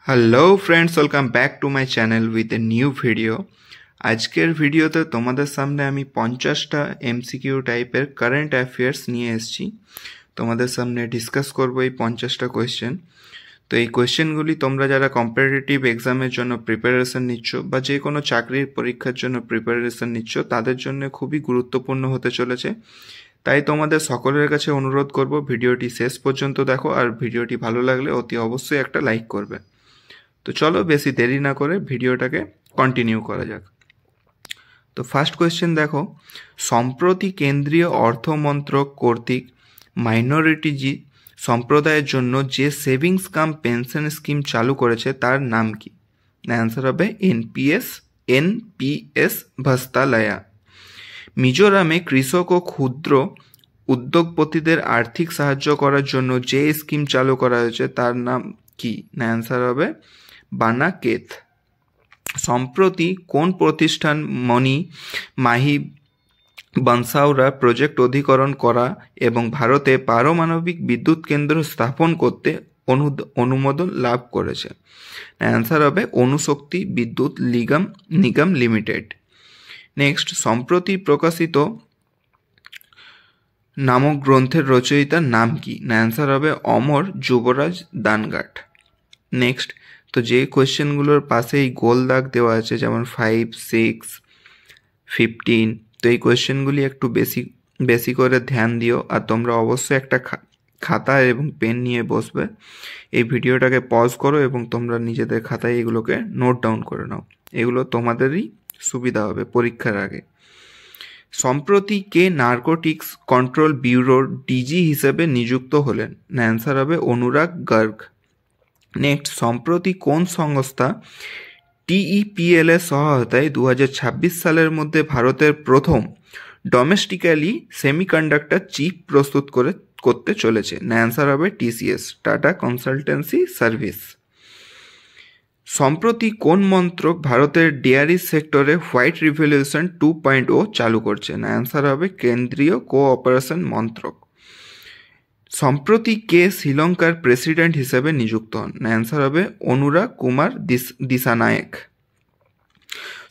Hello friends, welcome back to my channel with a new video. আজকের ভিডিওতে তোমাদের সামনে আমি 50টা এমসিকিউ টাইপের কারেন্ট অ্যাফেয়ার্স নিয়ে এসেছি। তোমাদের সামনে ডিসকাস করবো এই 50টা কোয়েশ্চেন। তো এই কোয়েশ্চেনগুলি তোমরা যারা কম্পিটিটিভ এক্সামের জন্য প্রিপারেশন নিচ্ছ বা যে কোনো চাকরির পরীক্ষার জন্য প্রিপারেশন নিচ্ছ তাদের জন্য খুবই গুরুত্বপূর্ণ হতে চলেছে। তাই তোমাদের সকলের কাছে অনুরোধ করব ভিডিওটি শেষ পর্যন্ত দেখো, আর ভিডিওটি ভালো লাগলে অতি অবশ্যই একটা লাইক করবে। তো চলো বেশি দেরি না করে ভিডিওটাকে কন্টিনিউ করা যাক। তো ফার্স্ট কোয়েশ্চেন দেখো, সম্প্রতি কেন্দ্রীয় অর্থ মন্ত্রক কর্তৃক মাইনরিটি সম্প্রদায়ের জন্য যে সেভিংস কাম পেনশন স্কিম চালু করেছে তার নাম কি? অ্যান্সার হবে এনপিএস ভাস্তালয়া। মিজোরামে কৃষক ও ক্ষুদ্র উদ্যোগপতিদের আর্থিক সাহায্য করার জন্য যে স্কিম চালু করা হয়েছে তার নাম কি? অ্যান্সার হবে বানাকেত। সম্প্রতি কোন প্রতিষ্ঠান মাহি বানসাওরা প্রজেক্ট অধিকরণ করা এবং ভারতে পারমাণবিক বিদ্যুৎ কেন্দ্র স্থাপন করতে অনুমোদন লাভ করেছে? অ্যান্সার হবে অনুশক্তি বিদ্যুৎ নিগম লিমিটেড। নেক্সট, সম্প্রতি প্রকাশিত নামক গ্রন্থের রচয়িতার নাম কি? অ্যান্সার হবে অমর যুবরাজ দানঘাট। নেক্সট, তো যে কোয়েশ্চেনগুলোর পাশেই গোল দাগ দেওয়া আছে যেমন 5, 6, 15, তো এই কোয়েশ্চেনগুলি একটু বেশি করে ধ্যান দিও, আর তোমরা অবশ্যই একটা খাতা এবং পেন নিয়ে বসবে। এই ভিডিওটাকে পজ করো এবং তোমরা নিজেদের খাতায় এগুলোকে নোট ডাউন করে নাও, এগুলো তোমাদেরই সুবিধা হবে পরীক্ষার আগে। সম্প্রতি কে নার্কোটিক্স কন্ট্রোল ব্যুরোর ডিজি হিসেবে নিযুক্ত হলেন? অ্যান্সার হবে অনুরাগ গার্গ। নেক্সট, সম্প্রতি কোন সংস্থা টিইপিএল এর সহায়তায় 2026 সালের মধ্যে ভারতের প্রথম ডোমেস্টিক্যালি সেমিকন্ডাক্টর চিপ প্রস্তুত করতে চলেছে? অ্যান্সার হবে টিসিএস, টাটা কনসালটেন্সি সার্ভিস। সম্প্রতি কোন মন্ত্রক ভারতের ডেয়ারি সেক্টরে হোয়াইট রিভলিউশন 2.0 চালু করছে? অ্যান্সার হবে কেন্দ্রীয় কোঅপারেশন মন্ত্রক। সম্প্রতি কে শ্রীলঙ্কার প্রেসিডেন্ট হিসেবে নিযুক্ত হন? অ্যান্সার হবে অনুরাগ কুমার দিসানায়েক।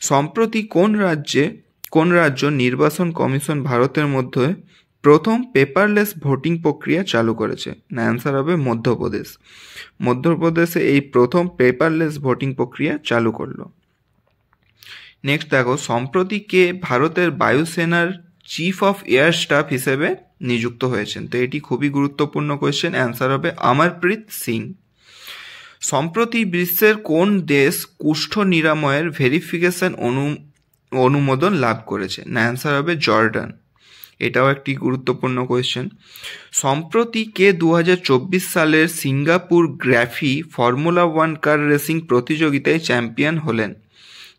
সম্প্রতি কোন রাজ্য নির্বাচন কমিশন ভারতের মধ্যে প্রথম পেপারলেস ভোটিং প্রক্রিয়া চালু করেছে? অ্যান্সার হবে মধ্যপ্রদেশ। মধ্যপ্রদেশে এই প্রথম পেপারলেস ভোটিং প্রক্রিয়া চালু করলো। নেক্সট দেখো, সম্প্রতি কে ভারতের বায়ুসেনার চিফ অফ এয়ার স্টাফ হিসেবে নিযুক্ত হয়েছেন? তো এটি খুবই গুরুত্বপূর্ণ কোয়েশ্চেন। অ্যান্সার হবে অমরপ্রীত সিং। সম্প্রতি বিশ্বের কোন দেশ কুষ্ঠ নিরাময়ের ভেরিফিকেশন অনুমোদন লাভ করেছে? অ্যান্সার হবে জর্ডান। এটাও একটি গুরুত্বপূর্ণ কোয়েশ্চেন। সম্প্রতি কে 2024 সালের সিঙ্গাপুর গ্র্যাফি ফর্মুলা 1 কার রেসিং প্রতিযোগিতায় চ্যাম্পিয়ন হলেন?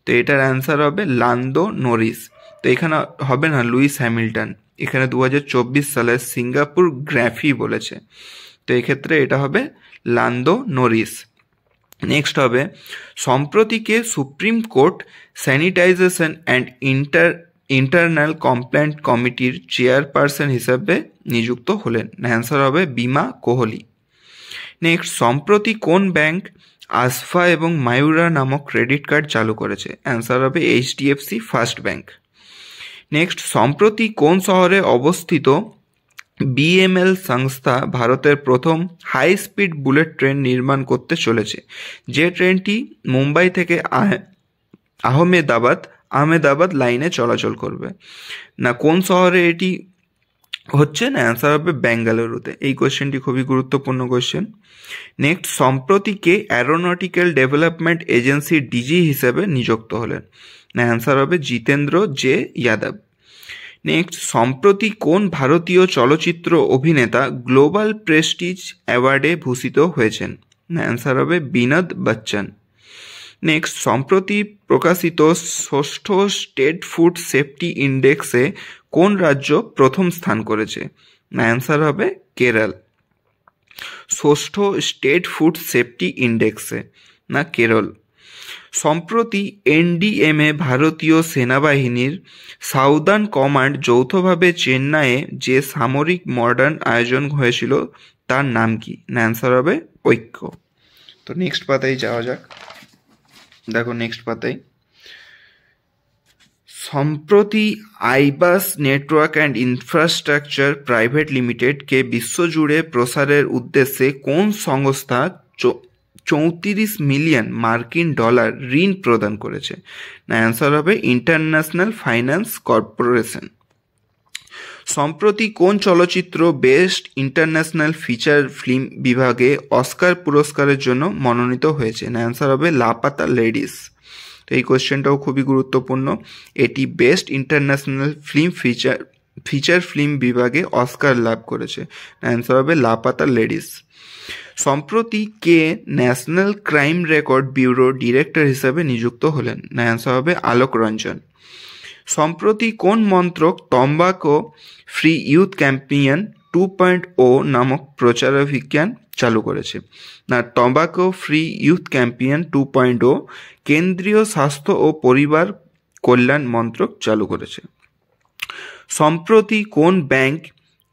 তো এটার অ্যান্সার হবে লান্দো নরিস। তো এখানে হবে না লুইস হ্যামিল্টন, এখানে 2024 সালের সিঙ্গাপুর গ্র্যাফি বলেছে, তো এক্ষেত্রে এটা হবে লান্দো নরিস। নেক্সট হবে, সম্প্রতি কে Supreme Court sanitization and internal complaint কমিটির চেয়ারপারসন হিসেবে নিযুক্ত হলেন? অ্যান্সার হবে বিমা কোহলি। নেক্সট, সম্প্রতি কোন ব্যাংক আসফা এবং মায়ুরা নামক ক্রেডিট কার্ড চালু করেছে? অ্যান্সার হবে এইচডিএফসি ফার্স্ট ব্যাংক। নেক্সট, সম্প্রতি কোন শহরে অবস্থিত বিএমএল সংস্থা ভারতের প্রথম হাই স্পিড বুলেট ট্রেন নির্মাণ করতে চলেছে, যে ট্রেনটি মুম্বাই থেকে আহমেদাবাদ লাইনে চলাচল করবে? না কোন শহরে এটি হচ্ছে? না অ্যান্সার হবে বেঙ্গালুরুতে। এই কোয়েশ্চেনটি খুবই গুরুত্বপূর্ণ কোয়েশ্চেন। নেক্সট, সম্প্রতি কে অ্যারোনটিক্যাল ডেভেলপমেন্ট এজেন্সির ডিজি হিসেবে নিযুক্ত হলেন? না অ্যান্সার হবে জিতেন্দ্র জে যাদব। নেক্সট, সম্প্রতি কোন ভারতীয় চলচ্চিত্র অভিনেতা গ্লোবাল প্রেস্টিজ অ্যাওয়ার্ডে ভূষিত হয়েছেন? অ্যান্সার হবে বিনোদ বচ্চন। নেক্সট, সম্প্রতি প্রকাশিত ষষ্ঠ স্টেট ফুড সেফটি ইন্ডেক্সে কোন রাজ্য প্রথম স্থান করেছে? অ্যান্সার হবে কেরল। ষষ্ঠ স্টেট ফুড সেফটি ইন্ডেক্সে, না কেরল। সম্প্রতি এনডিএমএ ভারতীয় সেনাবাহিনীর সাউদার্ন কমান্ড যৌথভাবে চেন্নাইয়ে যে সামরিক মডার্ন আয়োজন হয়েছিল তার নাম কি? অ্যান্সার হবে ঐক্য। তো নেক্সট পাতায় যাওয়া যাক। দেখো নেক্সট পাতায়, সম্প্রতি iBUS Network and Infrastructure Private লিমিটেডকে বিশ্বজুড়ে প্রসারের উদ্দেশ্যে কোন সংস্থা 34 মিলিয়ন মার্কিন ডলার ঋণ প্রদান করেছে? না, অ্যান্সার হবে ইন্টারন্যাশনাল ফাইন্যান্স কর্পোরেশন। সম্প্রতি কোন চলচ্চিত্র বেস্ট ইন্টারন্যাশনাল ফিচার ফিল্ম বিভাগে অস্কার পুরস্কারের জন্য মনোনীত হয়েছে? না, অ্যান্সার হবে লাপাতা লেডিস। তো এই কোয়েশ্চেনটাও খুবই গুরুত্বপূর্ণ। এটি বেস্ট ইন্টারন্যাশনাল ফিচার ফিল্ম বিভাগে অস্কার লাভ করেছে। অ্যান্সার হবে লাপাতা লেডিস। সম্প্রতি কে National Crime Record Bureau director হিসেবে নিযুক্ত হলেন? না, অ্যান্সার হবে আলোক রঞ্জন। সম্প্রতি কোন মন্ত্রক তম্বাকু ফ্রি ইউথ ক্যাম্পেইন 2.0 নামক প্রচারাভিযান চালু করেছে? না, তম্বাকু ফ্রি ইউথ ক্যাম্পেইন 2.0 কেন্দ্রীয় স্বাস্থ্য ও পরিবার কল্যাণ মন্ত্রক চালু করেছে। সম্প্রতি কোন ব্যাংক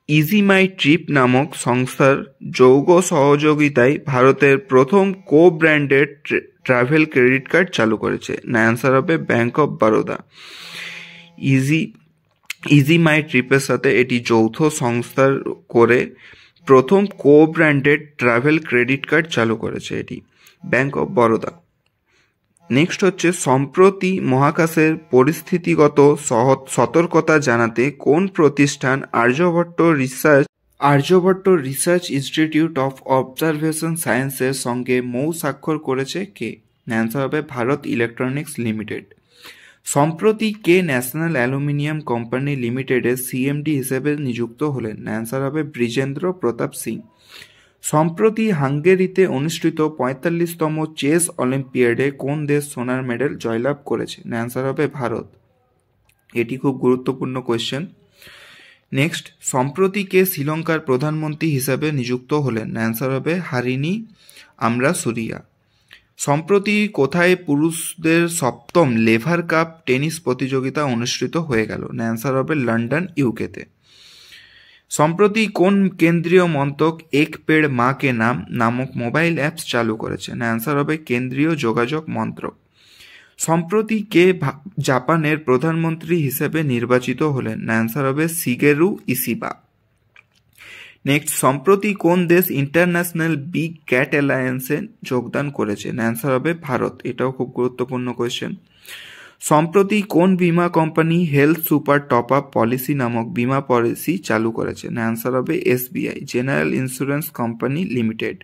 ইজি মাই ট্রিপ নামক সংস্থার যৌগ সহযোগিতায় ভারতের প্রথম কো ব্র্যান্ডেড ট্রাভেল ক্রেডিট কার্ড চালু করেছে? না, অ্যান্সার হবে ব্যাংক অফ বরোদা। ইজি মাই ট্রিপের সাথে এটি যৌথ সংস্থার করে প্রথম কো ব্র্যান্ডেড ট্রাভেল ক্রেডিট কার্ড চালু করেছে এটি ব্যাংক অফ বরোদা। নেক্সট হচ্ছে, সম্প্রতি মহাকাশের পরিস্থিতিগত সতর্কতা জানাতে কোন প্রতিষ্ঠান Aryabhatta research institute of observation সায়েন্সের সঙ্গে মৌ স্বাক্ষর করেছে? কে? অ্যান্সার হবে ভারত ইলেকট্রনিক্স লিমিটেড। সম্প্রতি কে ন্যাশনাল অ্যালুমিনিয়াম কোম্পানি লিমিটেডের সিএমডি হিসেবে নিযুক্ত হলেন? অ্যান্সার হবে ব্রিজেন্দ্র প্রতাপ সিং। সম্প্রতি হাঙ্গেরিতে অনুষ্ঠিত 45তম চেস অলিম্পিয়াডে কোন দেশ সোনার মেডেল জয়লাভ করেছে? অ্যান্সার হবে ভারত। এটি খুব গুরুত্বপূর্ণ কোয়েশ্চেন। নেক্সট, সম্প্রতি কে শ্রীলঙ্কার প্রধানমন্ত্রী হিসাবে নিযুক্ত হলেন? অ্যান্সার হবে হারিনি আমরাসুরিয়া। সম্প্রতি কোথায় পুরুষদের 7ম লেভার কাপ টেনিস প্রতিযোগিতা অনুষ্ঠিত হয়ে গেল? অ্যান্সার হবে লন্ডন, ইউকেতে। সম্প্রতি কোন কেন্দ্রীয় মন্ত্রক এক পেড় মা কে নাম নামক মোবাইল অ্যাপস চালু করেছে? অ্যান্সার হবে কেন্দ্রীয় যোগাযোগ মন্ত্রক। সম্প্রতি কে জাপানের প্রধানমন্ত্রী হিসেবে নির্বাচিত হলেন? অ্যান্সার হবে শিগেরু ইশিবা। নেক্সট, সম্প্রতি কোন দেশ ইন্টারন্যাশনাল বিগ ক্যাট অ্যালায়েন্সে যোগদান করেছে? অ্যান্সার হবে ভারত। এটাও খুব গুরুত্বপূর্ণ কোয়েশ্চেন। সম্প্রতি কোন বীমা company health super top up policy নামক বীমা পলিসি চালু করেছে? অ্যান্সার হবে SBI general insurance company limited.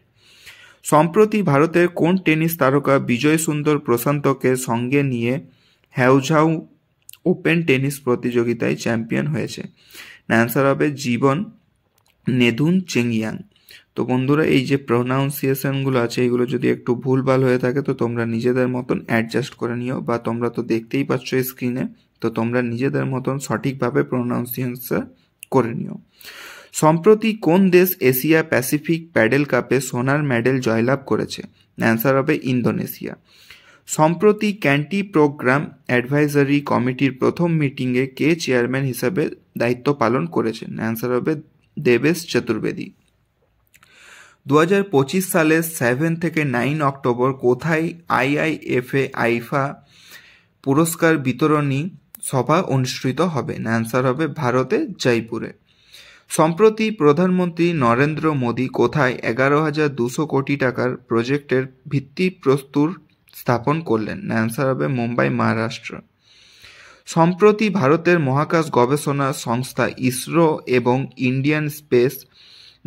সম্প্রতি ভারতের কোন টেনিস তারকা বিজয় সুন্দর প্রশান্তকে সঙ্গে নিয়ে হ্যাওঝাও ওপেন টেনিস প্রতিযোগিতায় চ্যাম্পিয়ন হয়েছে? অ্যান্সার হবে জীবন নেদুন চেংয়াং। তো বন্ধুরা, এই যে প্রোনাউন্সিয়েশনগুলো আছে এগুলো যদি একটু ভুলভাল হয়ে থাকে তো তোমরা নিজেদের মতন অ্যাডজাস্ট করে নিও, বা তোমরা তো দেখতেই পাচ্ছ স্ক্রিনে, তো তোমরা নিজেদের মতন সঠিকভাবে প্রোনাউন্সিয়েশন করে নিও। সম্প্রতি কোন দেশ এশিয়া প্যাসিফিক প্যাডেল কাপে সোনার মেডেল জয়লাভ করেছে? অ্যান্সার হবে ইন্দোনেশিয়া। সম্প্রতি ক্যান্টি প্রোগ্রাম অ্যাডভাইজারি কমিটির প্রথম মিটিংয়ে কে চেয়ারম্যান হিসাবে দায়িত্ব পালন করেছেন? অ্যান্সার হবে দেবেশ চতুর্বেদী। 2025 সালের 7 থেকে 9 অক্টোবর কোথায় আইআইএফএ আইফা পুরস্কার বিতরণী সভা অনুষ্ঠিত হবে? অ্যান্সার হবে ভারতে জয়পুরে। সম্প্রতি প্রধানমন্ত্রী নরেন্দ্র মোদী কোথায় 11,200 কোটি টাকার প্রজেক্টের ভিত্তিপ্রস্তর স্থাপন করলেন? অ্যান্সার হবে মুম্বাই, মহারাষ্ট্র। সম্প্রতি ভারতের মহাকাশ গবেষণা সংস্থা ইসরো এবং ইন্ডিয়ান স্পেস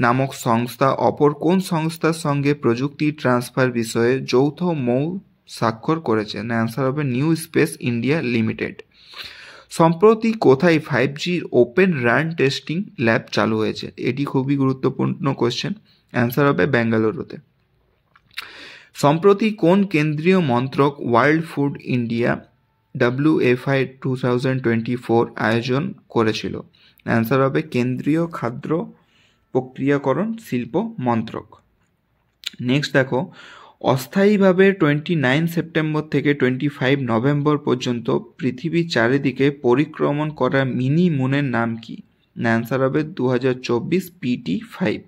নামক সংস্থা অপর কোন সংস্থার সঙ্গে প্রযুক্তি ট্রান্সফার বিষয়ে যৌথ মৌ স্বাক্ষর করেছে? অ্যান্সার হবে নিউ স্পেস ইন্ডিয়া লিমিটেড। সম্প্রতি কোথায় 5G open run testing lab চালু হয়েছে? এটি খুবই গুরুত্বপূর্ণ কোয়েশ্চেন। অ্যান্সার হবে বেঙ্গালুরুতে। সম্প্রতি কোন কেন্দ্রীয় মন্ত্রক ওয়ার্ল্ড ফুড ইন্ডিয়া WFI 2024 আয়োজন করেছিল? অ্যান্সার হবে কেন্দ্রীয় খাদ্য প্রক্রিয়াকরণ শিল্প মন্ত্রক। নেক্সট দেখো, অস্থায়ীভাবে 29 সেপ্টেম্বর থেকে 25 নভেম্বর পর্যন্ত পৃথিবীর চারিদিকে পরিক্রমণ করা মিনি মুনের নাম কি? অ্যান্সার হবে 2024 PT5।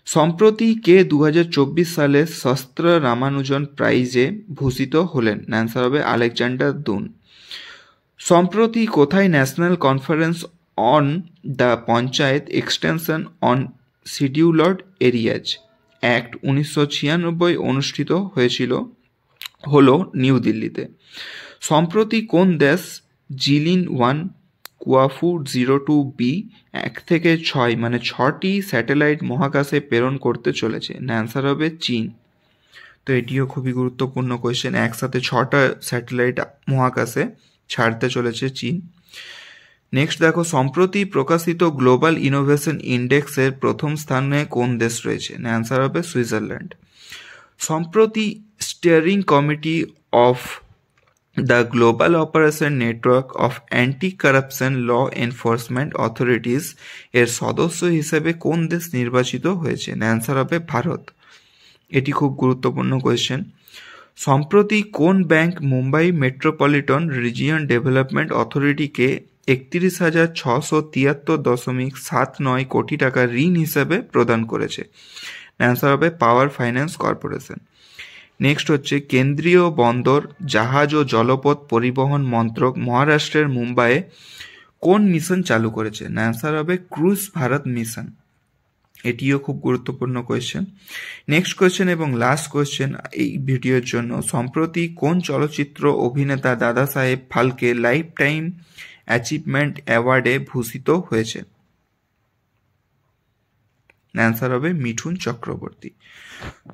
সম্প্রতি কে 2024 সালে শস্ত্র রামানুজন প্রাইজে ভূষিত হলেন? অ্যান্সার হবে আলেকজান্ডার দুন। সম্প্রতি কোথায় national conference on the panchayat extension on scheduled areas act 1996 অনুষ্ঠিত হলো নিউ দিল্লিতে। সম্প্রতি কোন দেশ জিলিন 1 কুয়াফু 02B 1 থেকে 6 মানে 6টি স্যাটেলাইট মহাকাশে প্রেরণ করতে চলেছে? অ্যান্সার হবে চীন। তো এটিও খুবই গুরুত্বপূর্ণ কোয়েশ্চেন, একসাথে 6টা স্যাটেলাইট মহাকাশে ছাড়তে চলেছে চীন। নেক্সট দেখো, সম্প্রতি প্রকাশিত গ্লোবাল ইনোভেশন ইন্ডেক্সের প্রথম স্থানে কোন দেশ রয়েছে? অ্যান্সার হবে সুইজারল্যান্ড। সম্প্রতি steering committee of the global operation network of anti corruption law enforcement authorities এর সদস্য হিসেবে কোন দেশ নির্বাচিত হয়েছে? অ্যান্সার হবে ভারত। এটি খুব গুরুত্বপূর্ণ কোয়েশ্চেন। সম্প্রতি কোন bank Mumbai Metropolitan Region Development অথরিটিকে 31,673.79 কোটি টাকা ঋণ হিসেবে প্রদান করেছে? অ্যান্সার হবে পাওয়ার ফাইন্যান্স কর্পোরেশন। নেক্সট হচ্ছে, কেন্দ্রীয় বন্দর জাহাজ ও জলপথ পরিবহন মন্ত্রক মহারাষ্ট্রের মুম্বাইয়ে কোন মিশন চালু করেছে? অ্যান্সার হবে ক্রুজ ভারত মিশন। এটিও খুব গুরুত্বপূর্ণ কোয়েশ্চেন। নেক্সট কোয়েশ্চেন এবং লাস্ট কোয়েশ্চেন এই ভিডিওর জন্য, সম্প্রতি কোন চলচ্চিত্র অভিনেতা দাদা সাহেব ফালকে লাইফ টাইম অ্যাচিভমেন্ট অ্যাওয়ার্ডে ভূষিত হয়েছে? অ্যান্সার হবে মিঠুন চক্রবর্তী।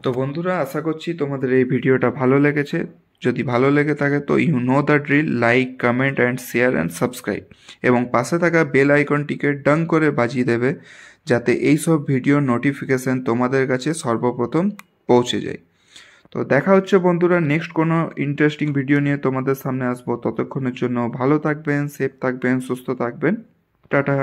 তো বন্ধুরা, আশা করছি তোমাদের এই ভিডিওটা ভালো লেগেছে। যদি ভালো লেগে থাকে তো you know the drill, like, comment and share and subscribe, এবং পাশে থাকা বেল আইকনটিকে ডাং করে বাজিয়ে দেবে যাতে এইসব ভিডিওর নোটিফিকেশান তোমাদের কাছে সর্বপ্রথম পৌঁছে যায়। তো দেখা হচ্ছে বন্ধুরা নেক্সট কোনো ইন্টারেস্টিং ভিডিও নিয়ে তোমাদের সামনে আসবো। ততক্ষণের জন্য ভালো থাকবেন, সেফ থাকবেন, সুস্থ থাকবেন। টাটা।